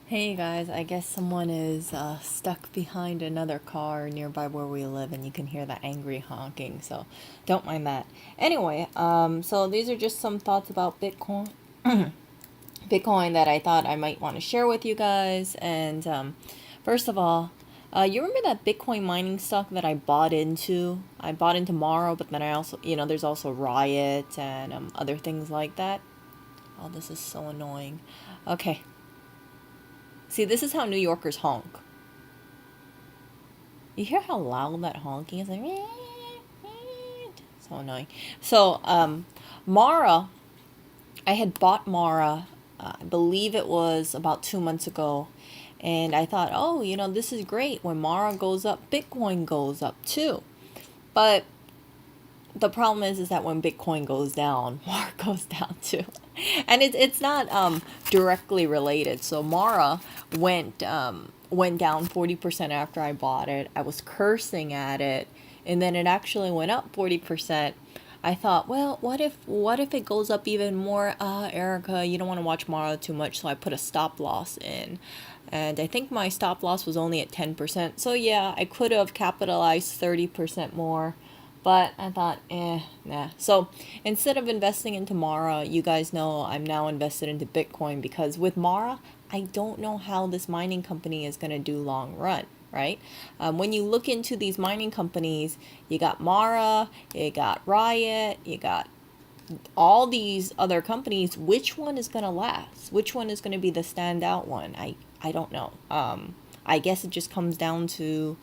Hey guys, I guess someone is stuck behind another car nearby where we live, and you can hear the angry honking, so don't mind that. Anyway, so these are just some thoughts about Bitcoin. Bitcoin that I thought I might want to share with you guys. And first of all, you remember that Bitcoin mining stock that I bought into? I bought in tomorrow, but then I also, there's also Riot and other things like that. Oh, this is so annoying. Okay, see, this is how New Yorkers honk. You hear how loud that honking is? Like, so annoying. So, Mara, I had bought Mara, I believe it was about 2 months ago. And I thought, oh, this is great. When Mara goes up, Bitcoin goes up too. But the problem is that when Bitcoin goes down, Mara goes down too. And it's not directly related. So Mara went down 40% after I bought it. I was cursing at it, and then it actually went up 40%. I thought, well, what if it goes up even more? Erica, you don't want to watch Mara too much, so I put a stop loss in. And I think my stop loss was only at 10%. So yeah, I could have capitalized 30% more. But I thought, nah. So instead of investing into Mara, you guys know I'm now invested into Bitcoin, because with Mara, I don't know how this mining company is going to do long run, right? When you look into these mining companies, you got Mara, you got Riot, you got all these other companies. Which one is going to last? Which one is going to be the standout one? I don't know. I guess it just comes down to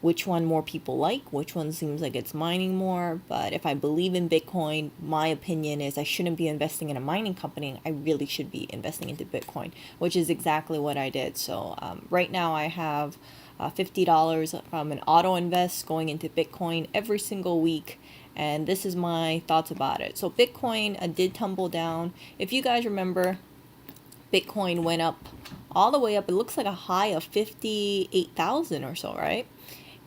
which one more people like, which one seems like it's mining more. But if I believe in Bitcoin, my opinion is I shouldn't be investing in a mining company. I really should be investing into Bitcoin, which is exactly what I did. So right now I have $50 from an auto invest going into Bitcoin every single week. And this is my thoughts about it. So Bitcoin did tumble down. If you guys remember, Bitcoin went up all the way up. It looks like a high of 58,000 or so, right?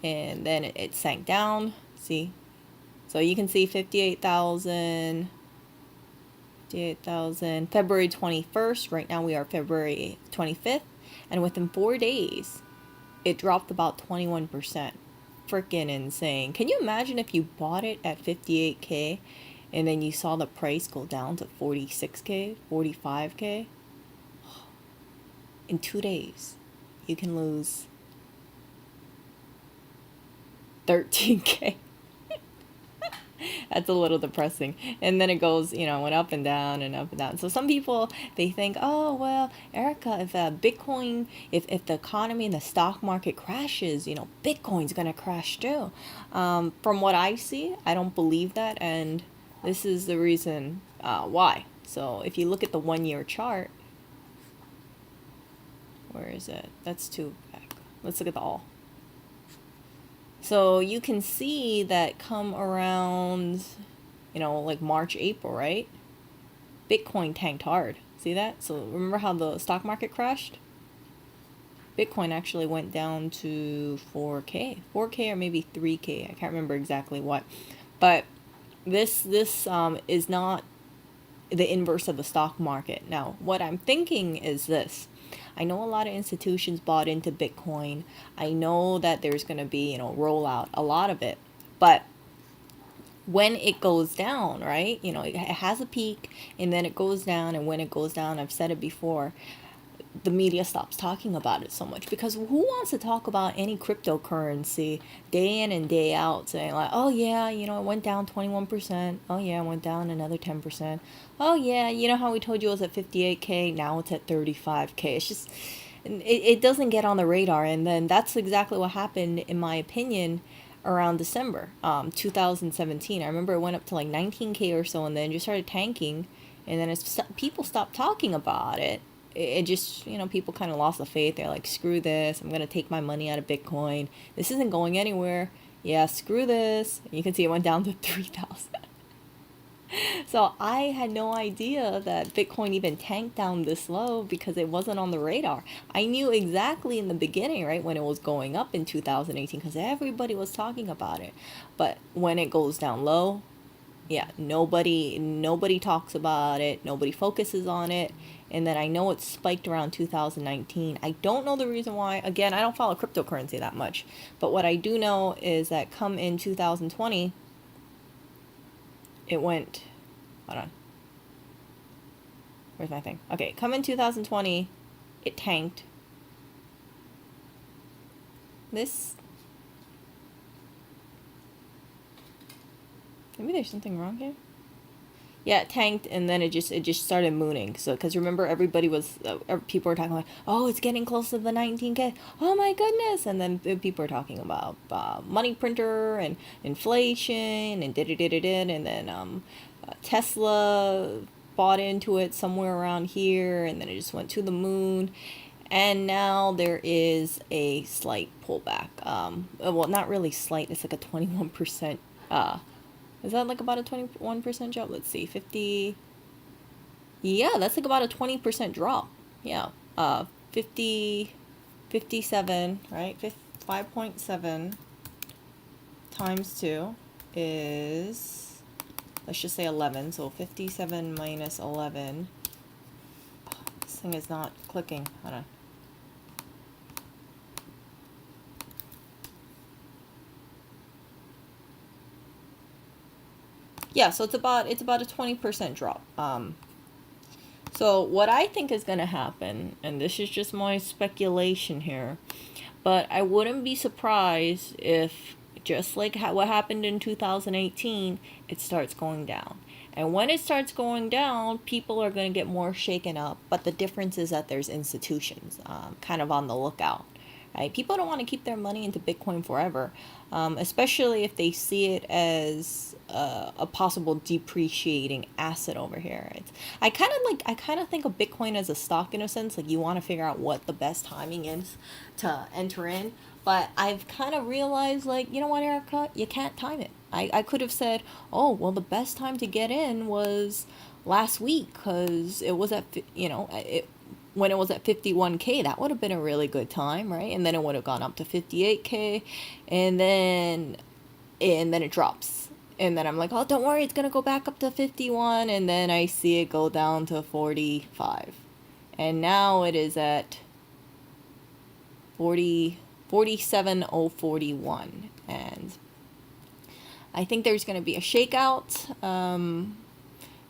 And then it sank down. See, so you can see 58,000, February 21st. Right now we are February 25th, and within 4 days it dropped about 21%. Freaking insane. Can you imagine if you bought it at 58K and then you saw the price go down to 46K, 45K? In 2 days you can lose 13K. That's a little depressing. And then it goes, went up and down and up and down. So some people, they think, oh, well, Erica, if Bitcoin, if the economy and the stock market crashes, Bitcoin's going to crash too. From what I see, I don't believe that. And this is the reason why. So if you look at the 1 year chart, where is it? That's two back. Let's look at the all. So you can see that come around, like March, April, right? Bitcoin tanked hard. See that? So remember how the stock market crashed? Bitcoin actually went down to 4K. 4K or maybe 3K. I can't remember exactly what. But this is not the inverse of the stock market. Now, what I'm thinking is this. I know a lot of institutions bought into Bitcoin. I know that there's going to be, rollout, a lot of it. But when it goes down, right, it has a peak and then it goes down. And when it goes down, I've said it before, the media stops talking about it so much, because who wants to talk about any cryptocurrency day in and day out, saying like, oh yeah, it went down 21%. Oh yeah, it went down another 10%. Oh yeah, how we told you it was at 58K, now it's at 35K. It's just, it doesn't get on the radar. And then that's exactly what happened, in my opinion, around December 2017. I remember it went up to like 19K or so, and then just started tanking. And then as people stopped talking about it just, people kind of lost the faith. They're like, screw this, I'm going to take my money out of Bitcoin. This isn't going anywhere. Yeah, screw this. And you can see it went down to 3,000. So I had no idea that Bitcoin even tanked down this low, because it wasn't on the radar. I knew exactly in the beginning, right, when it was going up in 2018, because everybody was talking about it. But when it goes down low, yeah, nobody talks about it, nobody focuses on it. And then I know it spiked around 2019. I don't know the reason why. Again, I don't follow cryptocurrency that much, but what I do know is that come in 2020, it went, hold on, where's my thing? Okay, come in 2020, it tanked. This, maybe there's something wrong here. Yeah, it tanked, and then it just started mooning. So, because remember, everybody was people were talking like, oh, it's getting close to the 19K. Oh my goodness! And then people were talking about money printer and inflation and did, and then Tesla bought into it somewhere around here, and then it just went to the moon. And now there is a slight pullback. Well, not really slight. It's like a 21%. Is that like about a 21% drop? Let's see, 50. Yeah, that's like about a 20% drop. Yeah, 50, 57, right? 5.7 times 2 is, let's just say 11. So 57 minus 11. Oh, this thing is not clicking. Hold on. Yeah, so it's about a 20% drop. So what I think is going to happen, and this is just my speculation here, but I wouldn't be surprised if, just like what happened in 2018, it starts going down. And when it starts going down, people are going to get more shaken up. But the difference is that there's institutions kind of on the lookout. Right? People don't want to keep their money into Bitcoin forever, especially if they see it as a possible depreciating asset over here. I kind of think of Bitcoin as a stock in a sense. Like, you want to figure out what the best timing is to enter in. But I've kind of realized, like, you know what, Erica, you can't time it. I could have said, oh, well, the best time to get in was last week because it was at, when it was at 51K, that would have been a really good time, right? And then it would have gone up to 58K, and then it drops. And then I'm like, oh, don't worry, it's going to go back up to 51, and then I see it go down to 45. And now it is at 47,041. And I think there's going to be a shakeout.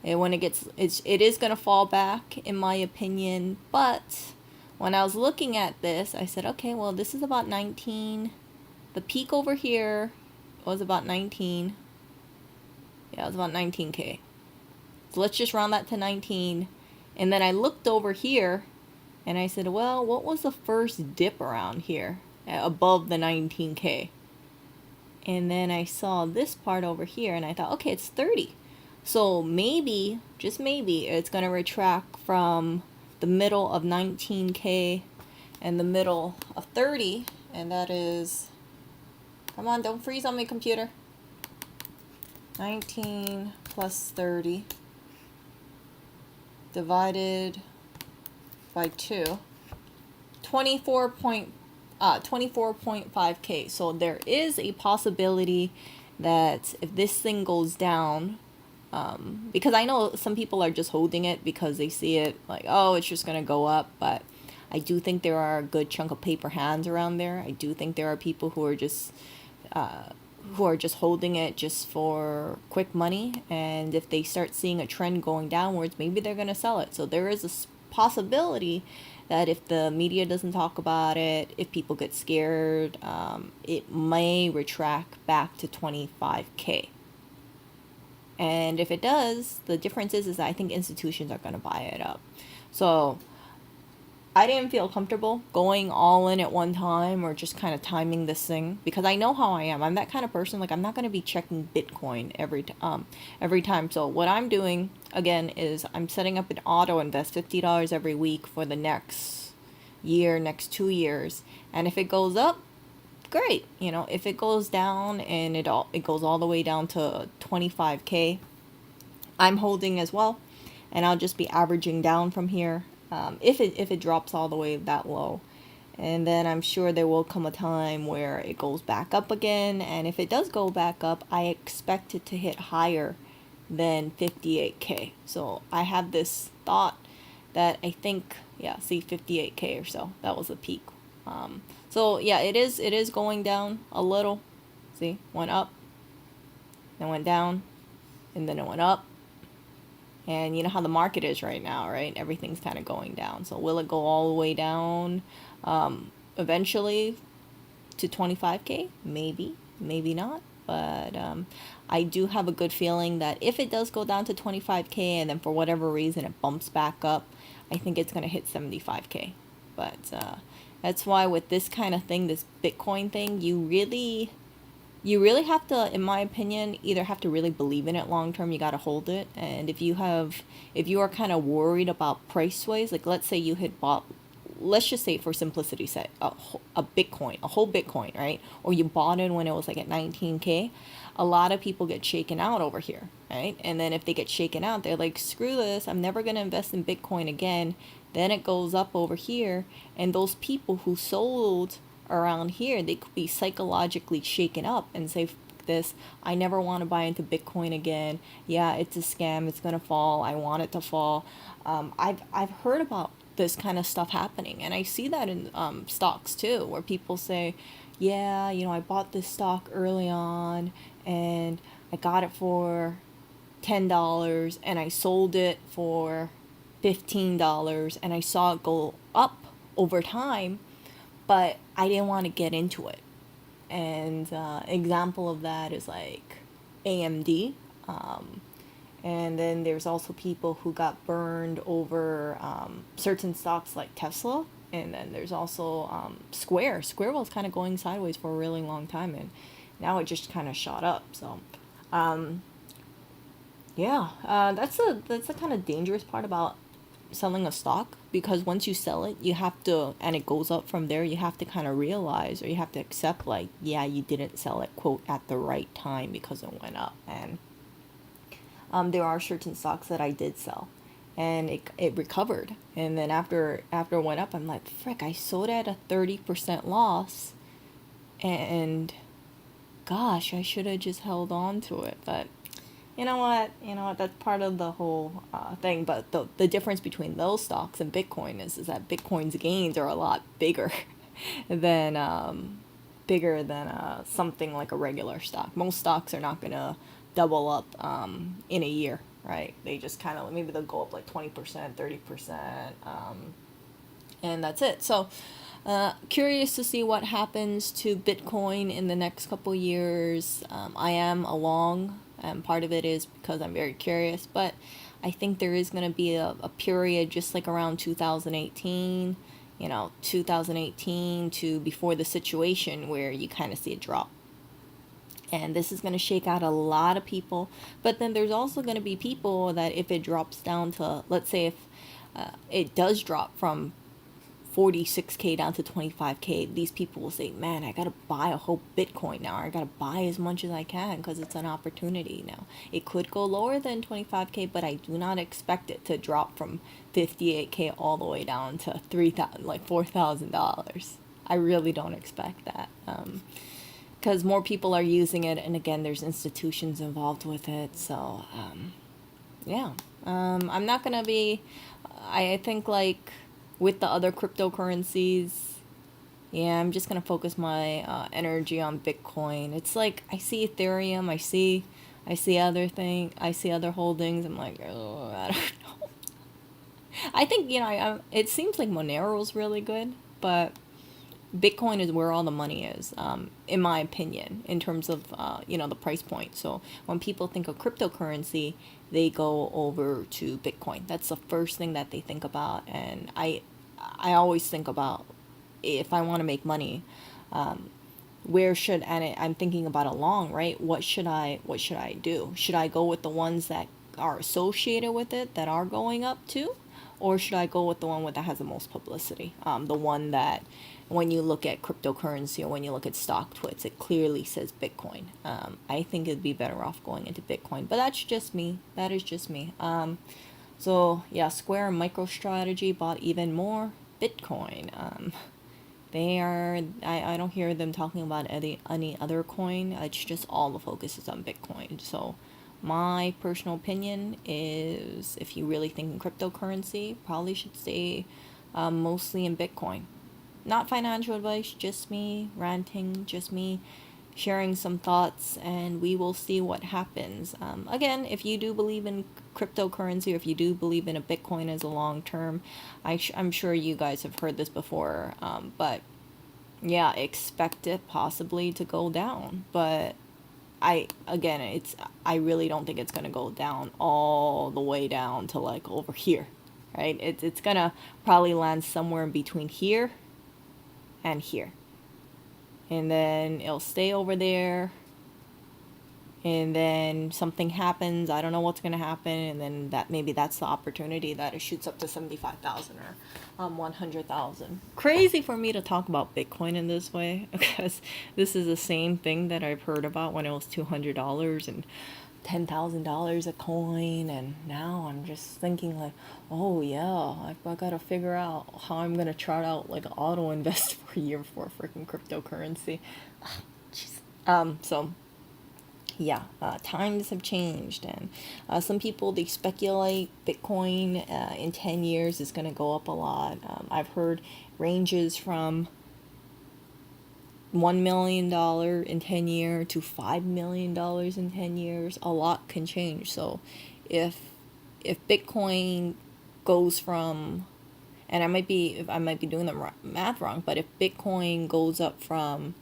And when it is going to fall back, in my opinion. But when I was looking at this, I said, okay, well, this is about 19. The peak over here was about 19. Yeah, it was about 19K. So let's just round that to 19. And then I looked over here, and I said, well, what was the first dip around here above the 19K? And then I saw this part over here, and I thought, okay, it's 30. So maybe, just maybe, it's going to retract from the middle of 19K and the middle of 30. And that is, come on, don't freeze on me, computer. 19 plus 30 divided by 2. 24.5K. So there is a possibility that if this thing goes down, because I know some people are just holding it because they see it like, oh, it's just going to go up. But I do think there are a good chunk of paper hands around there. I do think there are people who are just holding it just for quick money. And if they start seeing a trend going downwards, maybe they're going to sell it. So there is a possibility that if the media doesn't talk about it, if people get scared, it may retract back to 25K. And if it does, the difference is that I think institutions are going to buy it up. So I didn't feel comfortable going all in at one time or just kind of timing this thing, because I know how I am. I'm that kind of person. Like, I'm not going to be checking Bitcoin every time. So what I'm doing again is I'm setting up an auto invest $50 every week for the next year, next 2 years. And if it goes up, great. If it goes down and it goes all the way down to 25K, I'm holding as well, and I'll just be averaging down from here. If it drops all the way that low, and then I'm sure there will come a time where it goes back up again. And if it does go back up, I expect it to hit higher than 58K. So I have this thought that I think, yeah, see 58K or so. That was the peak. So yeah, it is going down a little. See, went up, then went down, and then it went up. And you know how the market is right now, right? Everything's kind of going down. So will it go all the way down eventually to 25K? Maybe, maybe not. But I do have a good feeling that if it does go down to 25K and then for whatever reason it bumps back up, I think it's going to hit 75K. But that's why with this kind of thing, this Bitcoin thing, you really have to, in my opinion, either have to really believe in it long term. You got to hold it. And if you are kind of worried about price sways, like let's say you had bought, let's just say for simplicity's sake, a Bitcoin, a whole Bitcoin, right? Or you bought it when it was like at 19K. A lot of people get shaken out over here, right? And then if they get shaken out, they're like, screw this, I'm never going to invest in Bitcoin again. Then it goes up over here. And those people who sold around here, they could be psychologically shaken up and say, this, I never want to buy into Bitcoin again. Yeah, it's a scam. It's going to fall. I want it to fall. I've heard about this kind of stuff happening, and I see that in stocks too, where people say, yeah, I bought this stock early on and I got it for $10 and I sold it for $15 and I saw it go up over time, but I didn't want to get into it. And example of that is like AMD. And then there's also people who got burned over certain stocks like Tesla. And then there's also Square. Square was kind of going sideways for a really long time, and now it just kind of shot up. So, yeah, that's the kind of dangerous part about selling a stock, because once you sell it, you have to, and it goes up from there, you have to kind of realize, or you have to accept, like, yeah, you didn't sell it, quote, at the right time because it went up. And there are certain stocks that I did sell, and it recovered. And then after it went up, I'm like, frick, I sold it at a 30% loss, and gosh, I should have just held on to it. But you know what? That's part of the whole thing. But the difference between those stocks and Bitcoin is that Bitcoin's gains are a lot bigger than something like a regular stock. Most stocks are not gonna double up in a year, right? They just kind of, maybe they'll go up like 20%, 30%, and that's it. So curious to see what happens to Bitcoin in the next couple years. I am along, and part of it is because I'm very curious, but I think there is going to be a period just like around 2018, 2018 to before the situation, where you kind of see a drop. And this is going to shake out a lot of people. But then there's also going to be people that if it drops down to, let's say if it does drop from 46K down to 25K, these people will say, man, I got to buy a whole Bitcoin now. I got to buy as much as I can because it's an opportunity now. It could go lower than 25K, but I do not expect it to drop from 58K all the way down to 3,000, like $4,000. I really don't expect that. Because more people are using it, and again, there's institutions involved with it. So, yeah, I'm not gonna be. I think like with the other cryptocurrencies, yeah, I'm just gonna focus my energy on Bitcoin. It's like I see Ethereum, I see I see other holdings. I'm like, oh, I don't know. I think it seems like Monero's really good, but Bitcoin is where all the money is, in my opinion, in terms of the price point. So when people think of cryptocurrency, they go over to Bitcoin. That's the first thing that they think about, and I always think about, if I want to make money, I'm thinking about it long, right? What should I do? Should I go with the ones that are associated with it, that are going up too? Or should I go with the one that has the most publicity? The one that, when you look at cryptocurrency or when you look at stock twits, it clearly says Bitcoin. I think it'd be better off going into Bitcoin, but that's just me. That is just me. So yeah, Square and MicroStrategy bought even more Bitcoin. They are. I don't hear them talking about any other coin. It's just all the focus is on Bitcoin. So My personal opinion is if you really think in cryptocurrency, probably should stay mostly in Bitcoin. Not financial advice, just me ranting, just me sharing some thoughts, and we will see what happens. Again, if you do believe in cryptocurrency, or if you do believe in a Bitcoin as a long term, I'm sure you guys have heard this before, but yeah, expect it possibly to go down. But I really don't think it's gonna go down all the way down to like over here, right? It's gonna probably land somewhere in between here and here, and then it'll stay over there, and then something happens. I don't know what's gonna happen, and then that maybe that's the opportunity that it shoots up to 75,000 or 100,000. Crazy for me to talk about Bitcoin in this way because this is the same thing that I've heard about when it was $200 and $10,000 a coin, and now I'm just thinking like, oh yeah, I gotta figure out how I'm gonna chart out like an auto invest for a year for freaking cryptocurrency. So yeah, times have changed, and some people they speculate Bitcoin in 10 years is going to go up a lot. I've heard ranges from $1 million in 10 years to $5 million in 10 years. A lot can change. So if Bitcoin goes from, and I might be doing the math wrong, but if Bitcoin goes up from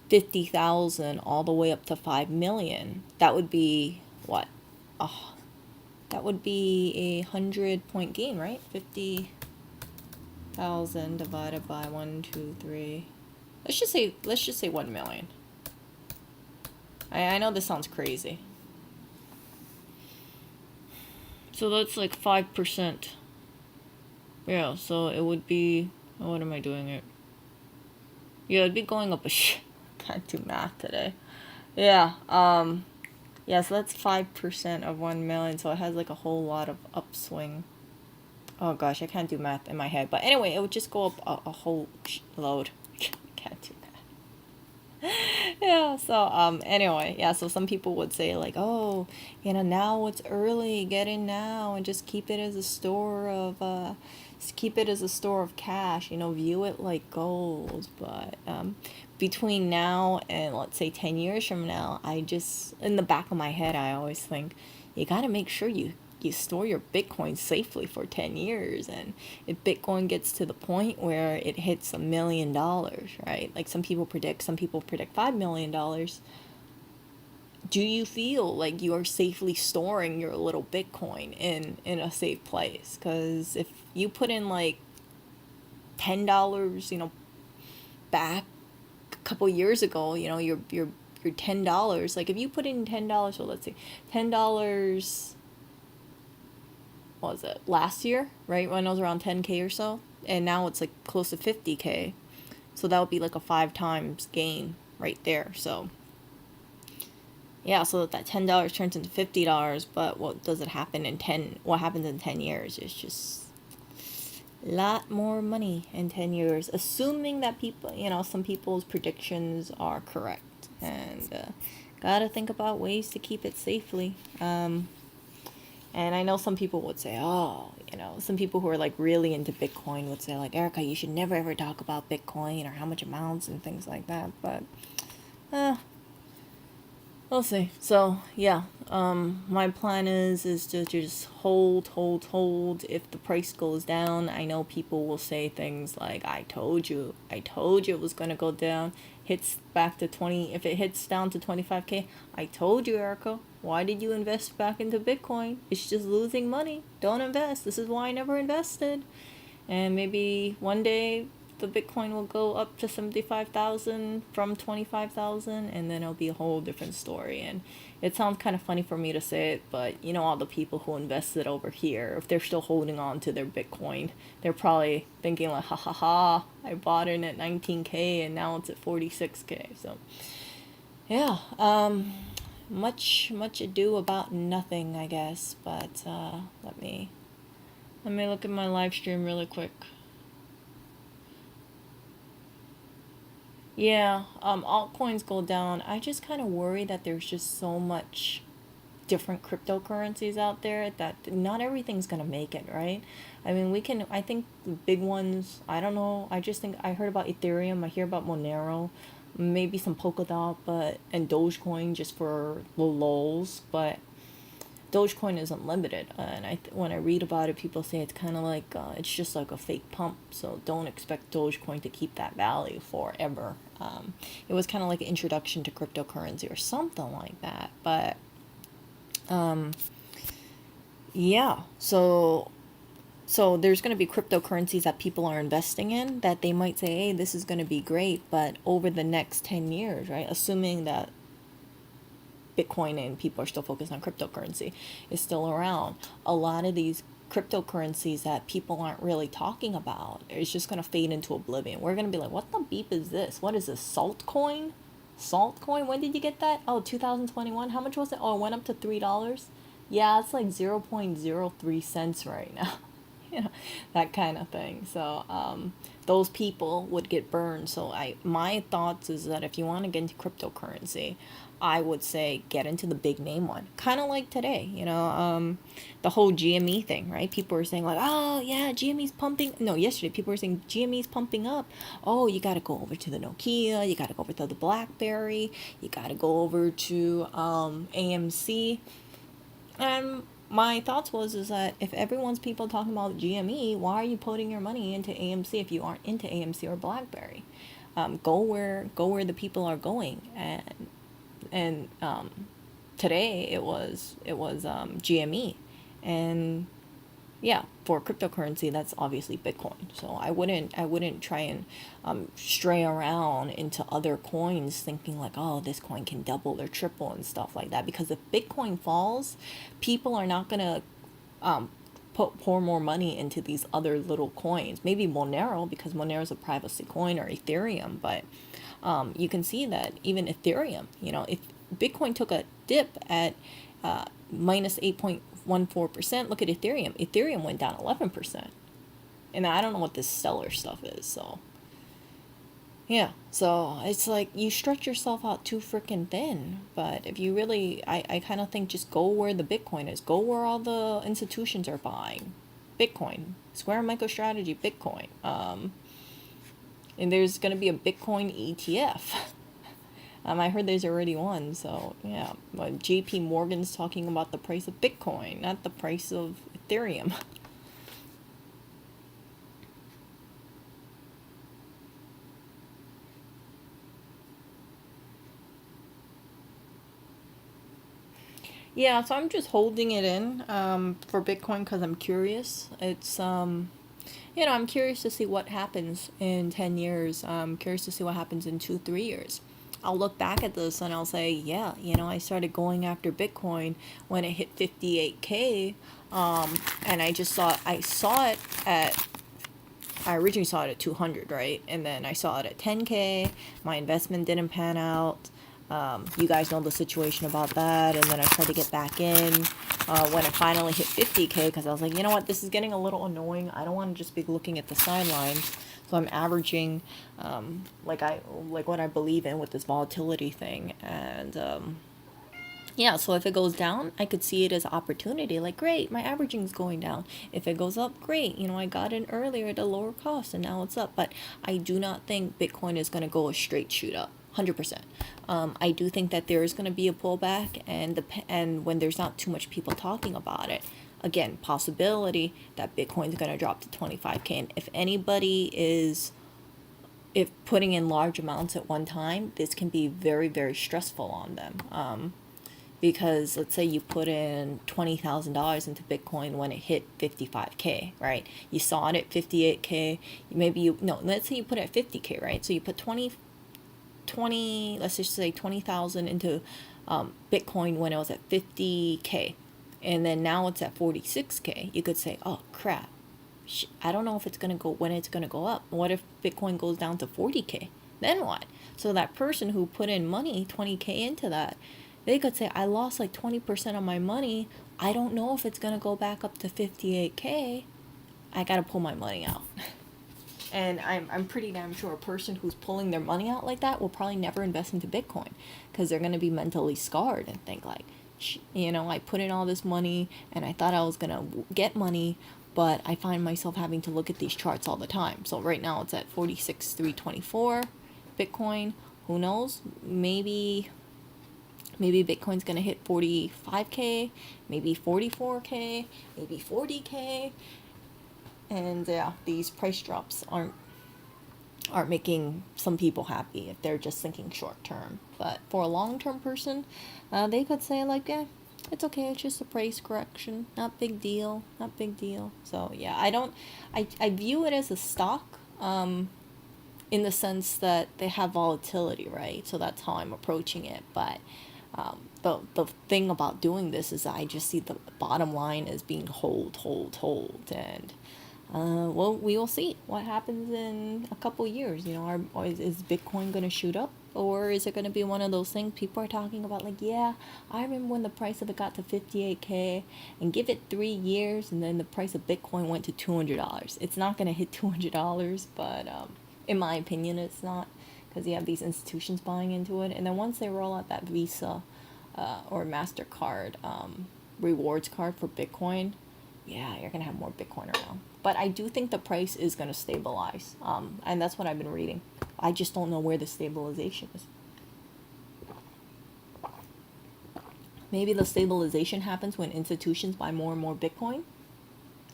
50,000 all the way up to 5 million, that would be what? Oh, that would be a 100-point gain, right? 50,000 divided by 1, 2, 3. Let's just say 1 million. I know this sounds crazy. So that's like 5%. Yeah, so it would be, what am I doing it? Yeah, it'd be going up a can't do math today. Yeah, yeah, so that's 5% of 1 million, so it has like a whole lot of upswing. Oh gosh, I can't do math in my head. But anyway, it would just go up a whole load. Can't do that. Yeah, so anyway, yeah, so some people would say like, oh, now it's early, get in now and just keep it as a store of keep it as a store of cash, view it like gold. But between now and let's say 10 years from now, I just, in the back of my head, I always think you got to make sure you store your Bitcoin safely for 10 years. And if Bitcoin gets to the point where it hits $1 million, right? Like some people predict $5 million. Do you feel like you are safely storing your little Bitcoin in a safe place? Because if you put in like $10, back a couple years ago, your $10, like if you put in $10, so let's see, $10, what was it, last year, right, when it was around 10K or so, and now it's like close to 50K, so that would be like a 5 times gain right there. So yeah, so that $10 turns into $50, but what happens in 10 years is just a lot more money in 10 years, assuming that people, some people's predictions are correct. And gotta think about ways to keep it safely. And I know some people would say, oh, some people who are like really into Bitcoin would say like, Erica, you should never ever talk about Bitcoin or how much amounts and things like that. But we'll see. So yeah, my plan is to just hold. If the price goes down, I know people will say things like, I told you it was gonna go down. Hits back to 20. If it hits down to 25K, I told you, Erica. Why did you invest back into Bitcoin? It's just losing money. Don't invest. This is why I never invested. And maybe one day the Bitcoin will go up to 75,000 from 25,000, and then it'll be a whole different story. And it sounds kind of funny for me to say it, but all the people who invested over here, if they're still holding on to their Bitcoin, they're probably thinking like, ha ha ha, I bought it at 19K and now it's at 46K. So yeah, much ado about nothing, I guess. But let me look at my live stream really quick. Yeah, altcoins go down. I just kind of worry that there's just so much different cryptocurrencies out there that not everything's gonna make it, right? I mean, I think the big ones, I don't know, I just think I heard about Ethereum, I hear about Monero, maybe some Polkadot, and Dogecoin just for the lulz, but Dogecoin isn't limited, and when I read about it, people say it's kind of like it's just like a fake pump. So don't expect Dogecoin to keep that value forever. It was kind of like an introduction to cryptocurrency or something like that. But yeah, so there's going to be cryptocurrencies that people are investing in that they might say, hey, this is going to be great, but over the next 10 years, right? Assuming that Bitcoin and people are still focused on cryptocurrency is still around. A lot of these cryptocurrencies that people aren't really talking about is just going to fade into oblivion. We're going to be like, what the beep is this? What is this? Salt coin? Salt coin? When did you get that? Oh, 2021. How much was it? Oh, it went up to $3. Yeah, it's like 0.03 cents right now. You know, that kind of thing. So those people would get burned. So my thoughts is that if you want to get into cryptocurrency, I would say get into the big name one. Kind of like today, the whole GME thing, right? People were saying like, oh yeah, GME's pumping. No, yesterday people were saying GME's pumping up. Oh, you got to go over to the Nokia. You got to go over to the BlackBerry. You got to go over to AMC. And my thoughts is that if everyone's people talking about GME, why are you putting your money into AMC if you aren't into AMC or BlackBerry? Go where the people are going, and today it was GME, and yeah, for cryptocurrency that's obviously Bitcoin. So I wouldn't try and stray around into other coins thinking like, oh, this coin can double or triple and stuff like that, because if Bitcoin falls, people are not gonna pour more money into these other little coins. Maybe Monero, because Monero is a privacy coin, or Ethereum, but you can see that even Ethereum, if Bitcoin took a dip at minus 8.14%, look at Ethereum. Ethereum went down 11%. And I don't know what this stellar stuff is, so yeah. So it's like you stretch yourself out too freaking thin. But if you really, I kind of think just go where the Bitcoin is. Go where all the institutions are buying Bitcoin. Square MicroStrategy, Bitcoin. And there's going to be a Bitcoin ETF. I heard there's already one, so yeah. But JP Morgan's talking about the price of Bitcoin, not the price of Ethereum. Yeah, so I'm just holding it in for Bitcoin because I'm curious. It's I'm curious to see what happens in 10 years. I'm curious to see what happens in 2, 3 years. I'll look back at this and I'll say, yeah, I started going after Bitcoin when it hit 58K. And I saw it at, I originally saw it at 200, right? And then I saw it at 10K. My investment didn't pan out. You guys know the situation about that. And then I tried to get back in when it finally hit 50K, because I was like, you know what, this is getting a little annoying. I don't want to just be looking at the sidelines. So I'm averaging like what I believe in with this volatility thing. And yeah, so if it goes down, I could see it as opportunity. Like, great, my averaging's going down. If it goes up, great. I got in earlier at a lower cost and now it's up. But I do not think Bitcoin is going to go a straight shoot up. 100%. I do think that there is going to be a pullback, and when there's not too much people talking about it, again, possibility that Bitcoin's going to drop to 25K. And if putting in large amounts at one time, this can be very, very stressful on them. Because let's say you put in $20,000 into Bitcoin when it hit 55K, right? You saw it at 58K. Let's say you put it at 50K, right? So you put 20, let's just say 20,000 into Bitcoin when it was at 50K, and then now it's at 46K. You could say, oh crap, I don't know if it's gonna go, when it's gonna go up. What if Bitcoin goes down to 40K? Then what? So that person who put in money, 20K into that, they could say, I lost like 20% of my money. I don't know if it's gonna go back up to 58K. I gotta pull my money out. And I'm pretty damn sure a person who's pulling their money out like that will probably never invest into Bitcoin, because they're going to be mentally scarred and think like, much. You know, I put in all this money and I thought I was gonna get money, but I find myself having to look at these charts all the time. So right now it's at 46,324 Bitcoin. Who knows? Maybe Bitcoin's gonna hit 45K, maybe 44K, maybe 40K. And yeah, these price drops aren't making some people happy if they're just thinking short term. But for a long term person, they could say like, yeah, it's okay. It's just a price correction. Not big deal. Not big deal. So yeah, I view it as a stock. In the sense that they have volatility, right? So that's how I'm approaching it. But the thing about doing this is I just see the bottom line as being hold, and well, we will see what happens in a couple years. You know, is Bitcoin going to shoot up, or is it going to be one of those things people are talking about? Like, yeah, I remember when the price of it got to 58K, and give it 3 years, and then the price of Bitcoin went to $200. It's not going to hit $200, but in my opinion, it's not, because you have these institutions buying into it, and then once they roll out that Visa or MasterCard rewards card for Bitcoin, yeah, you're gonna have more Bitcoin around. But I do think the price is gonna stabilize, and that's what I've been reading. I just don't know where the stabilization is. Maybe the stabilization happens when institutions buy more and more Bitcoin.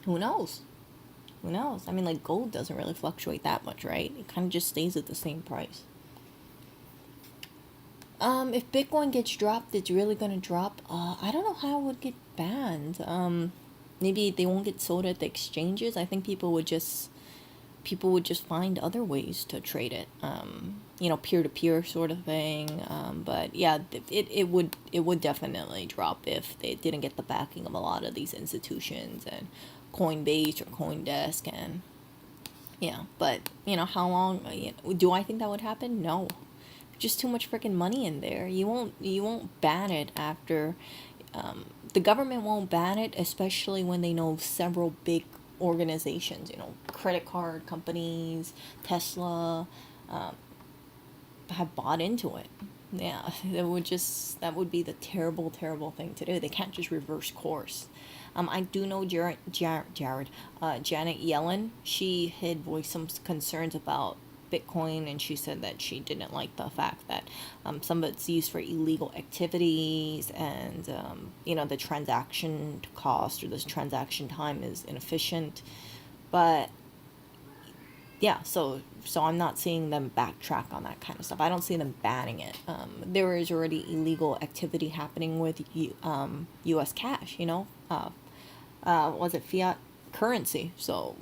Who knows? Who knows? I mean, like, gold doesn't really fluctuate that much, right? It kind of just stays at the same price. If Bitcoin gets dropped, it's really gonna drop. I don't know how it would get banned. Maybe they won't get sold at the exchanges. I think people would just find other ways to trade it. You know, peer to peer sort of thing. But yeah, it would definitely drop if they didn't get the backing of a lot of these institutions and Coinbase or CoinDesk, and yeah. But you know, how long? You know, do I think that would happen? No, just too much freaking money in there. You won't ban it after. The government won't ban it, especially when they know several big organizations, you know, credit card companies, Tesla, have bought into it. Yeah, that would be the terrible thing to do. They can't just reverse course. I do know Janet Yellen. She had voiced some concerns about Bitcoin, and she said that she didn't like the fact that some of it's used for illegal activities, and you know, the transaction cost or the transaction time is inefficient. But yeah, so I'm not seeing them backtrack on that kind of stuff. I don't see them banning it. There is already illegal activity happening with U.S. cash. You know, was it fiat currency? So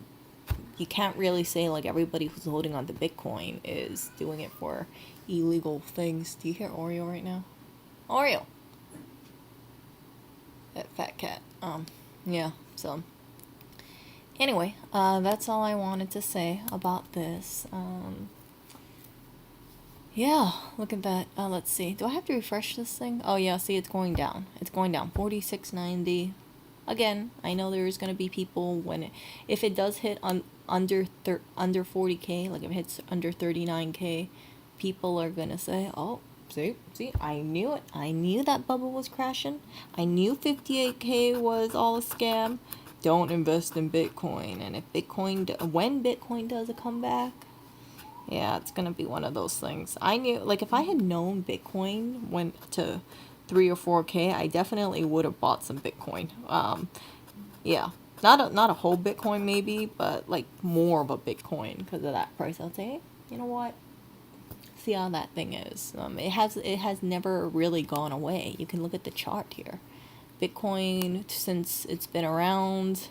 you can't really say like everybody who's holding on to Bitcoin is doing it for illegal things. Do you hear Oreo right now? Oreo, that fat cat. Yeah. So anyway, that's all I wanted to say about this. Yeah, look at that. Let's see. Do I have to refresh this thing? Oh yeah, see, it's going down. It's going down. 46.90. Again, I know there's gonna be people if it does hit under 40K, like if it hits under 39K, people are gonna say, "Oh, see, I knew it. I knew that bubble was crashing. I knew 58K was all a scam. Don't invest in Bitcoin." And if when Bitcoin does a comeback, yeah, it's gonna be one of those things. I knew, like, if I had known Bitcoin went to 3 or 4K, I definitely would have bought some Bitcoin. Yeah, not a whole Bitcoin maybe, but like more of a Bitcoin because of that price. I'll say, hey, you know what? See how that thing is. It has never really gone away. You can look at the chart here. Bitcoin, since it's been around,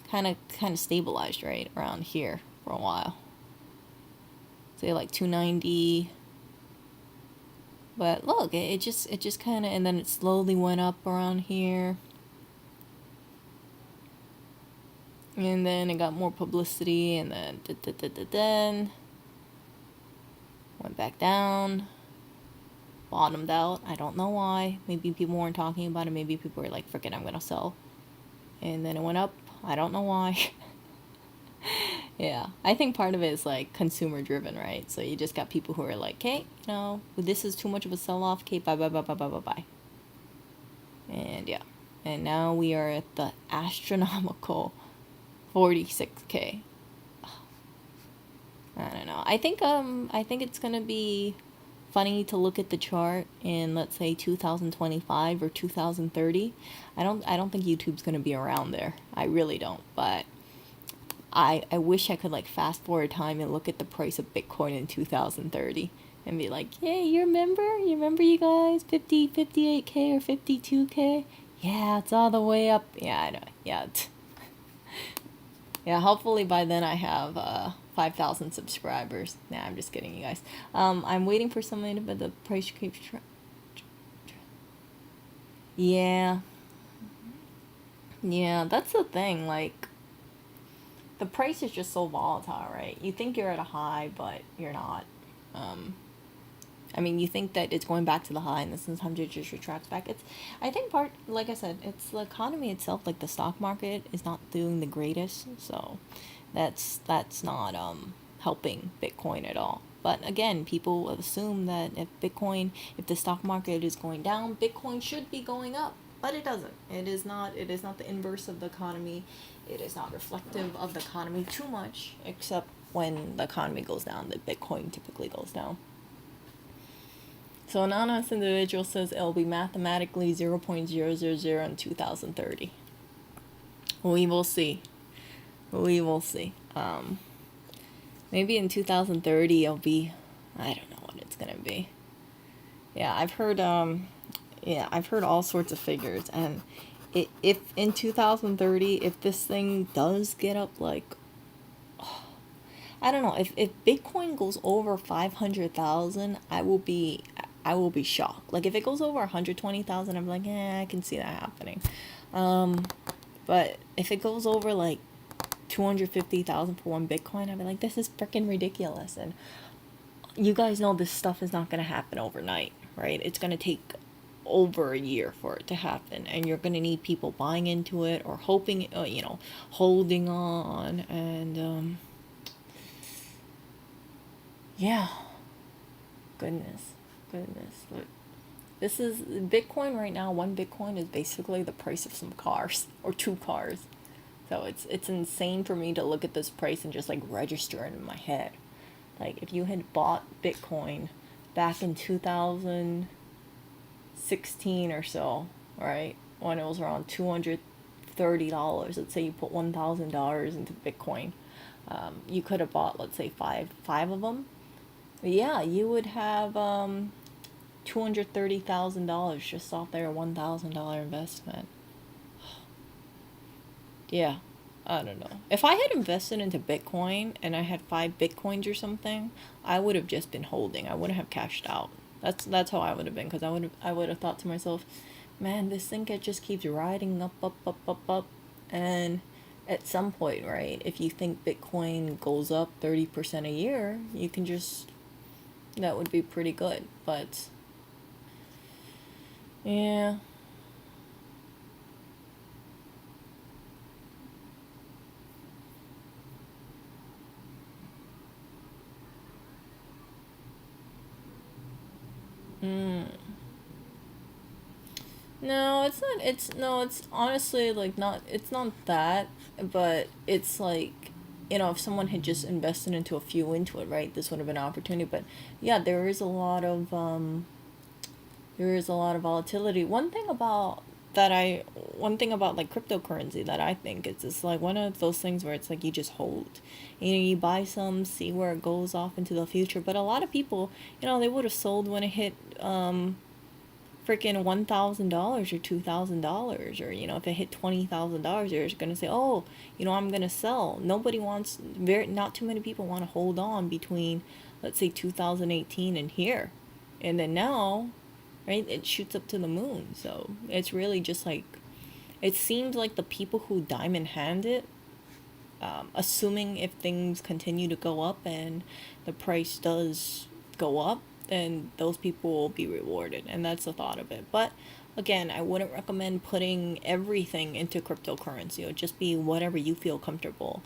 kind of stabilized right around here for a while. Say like 290. But look, it just kind of, and then it slowly went up around here. And then it got more publicity, and then went back down, bottomed out. I don't know why. Maybe people weren't talking about it. Maybe people were like, "Frickin', I'm gonna sell." And then it went up. I don't know why. Yeah, I think part of it is like consumer driven, right? So you just got people who are like, "Hey, you know, this is too much of a sell off. Okay, bye. And And yeah, and now we are at the astronomical 46K. I don't know. I think it's gonna be funny to look at the chart in, let's say, 2025 or 2030. I don't think YouTube's gonna be around there. I really don't. But I wish I could like fast forward time and look at the price of Bitcoin in 2030 and be like, "Hey, you remember? You remember, you guys, 58K or 52K? Yeah, it's all the way up." Yeah, I know. Yeah. Yeah, hopefully by then I have 5,000 subscribers. Nah, I'm just kidding, you guys. I'm waiting for something, but the price keeps yeah. Yeah, that's the thing. Like, the price is just so volatile, right? You think you're at a high, but you're not. Um, I mean, you think that it's going back to the high, and then sometimes it just retracts back. It's, I think part, like I said, it's the economy itself. Like the stock market is not doing the greatest, so that's not helping Bitcoin at all. But again, people assume that if the stock market is going down, Bitcoin should be going up, but it doesn't. It is not. It is not the inverse of the economy. It is not reflective of the economy too much, except when the economy goes down, the Bitcoin typically goes down. So an anonymous individual says it'll be mathematically 0.000 in 2030. We will see. We will see. Maybe in 2030 it'll be, I don't know what it's gonna be. Yeah, I've heard all sorts of figures, and if in 2030, if this thing does get up like, I don't know, if Bitcoin goes over 500,000, I will be shocked. Like if it goes over 120,000, I'm like, I can see that happening. But if it goes over like 250,000 for one Bitcoin, I'd be like, this is freaking ridiculous. And you guys know this stuff is not going to happen overnight, right? It's going to take over a year for it to happen, and you're going to need people buying into it or hoping, holding on. And yeah, goodness. Look, this is Bitcoin right now. One Bitcoin is basically the price of some cars or two cars. So it's insane for me to look at this price and just like register it in my head. Like if you had bought Bitcoin back in 2016 or so, right, when it was around $230, let's say you put $1,000 into Bitcoin, you could have bought, let's say, five of them. Yeah, you would have $230,000 just off their $1,000 investment. Yeah, I don't know. If I had invested into Bitcoin and I had 5 Bitcoins or something, I would have just been holding. I wouldn't have cashed out. That's how I would have been, because I would have thought to myself, man, this thing just keeps riding up, and at some point, right? If you think Bitcoin goes up 30% a year, you can just, that would be pretty good. But yeah. Mm. No, it's not. It's no. It's honestly like not. It's not that, but it's like, if someone had just invested into a few into it, right? This would have been an opportunity. But yeah, there is a lot of volatility. One thing about like cryptocurrency that I think is just like one of those things where it's like you just hold. You buy some, see where it goes off into the future. But a lot of people, they would have sold when it hit freaking $1,000 or $2,000, or if it hit $20,000, they're just gonna say, oh, I'm gonna sell. Not too many people want to hold on between, let's say, 2018 and here, and then now, right, it shoots up to the moon. So it's really just like, it seems like the people who diamond hand it, assuming if things continue to go up and the price does go up, then those people will be rewarded. And that's the thought of it. But again, I wouldn't recommend putting everything into cryptocurrency. It would just be whatever you feel comfortable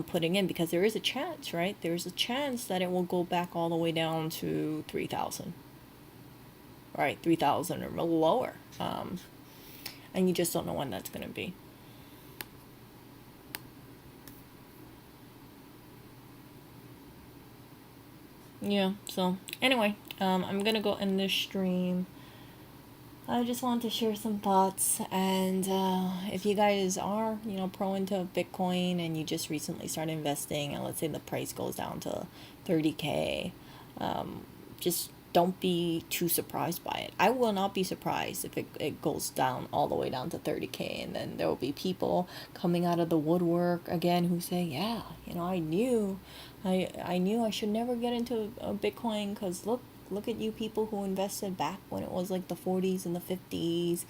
putting in, because there is a chance, right? There's a chance that it will go back all the way down to 3,000. Right, 3,000 or lower. and you just don't know when that's going to be. Yeah, so anyway, I'm gonna go end this stream. I just wanted to share some thoughts, and if you guys are, pro into Bitcoin and you just recently started investing, and let's say the price goes down to 30K, just don't be too surprised by it. I will not be surprised if it goes down all the way down to 30K, and then there will be people coming out of the woodwork again who say, yeah, I knew I should never get into a Bitcoin because look at you people who invested back when it was like the 40s and the 50s.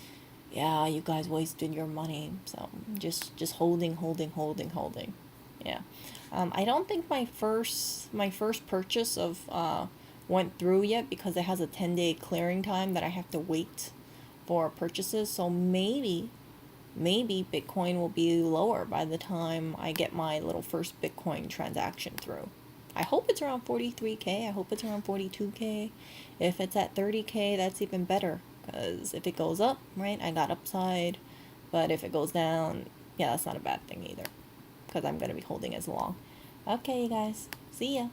Yeah, you guys wasted your money. So just holding. Yeah. I don't think my first purchase of went through yet because it has a 10-day clearing time that I have to wait for purchases. So maybe Bitcoin will be lower by the time I get my little first Bitcoin transaction through. I hope it's around 43K. I hope it's around 42K. If it's at 30K, that's even better. Because if it goes up, right, I got upside. But if it goes down, yeah, that's not a bad thing either. Because I'm going to be holding as long. Okay, you guys. See ya.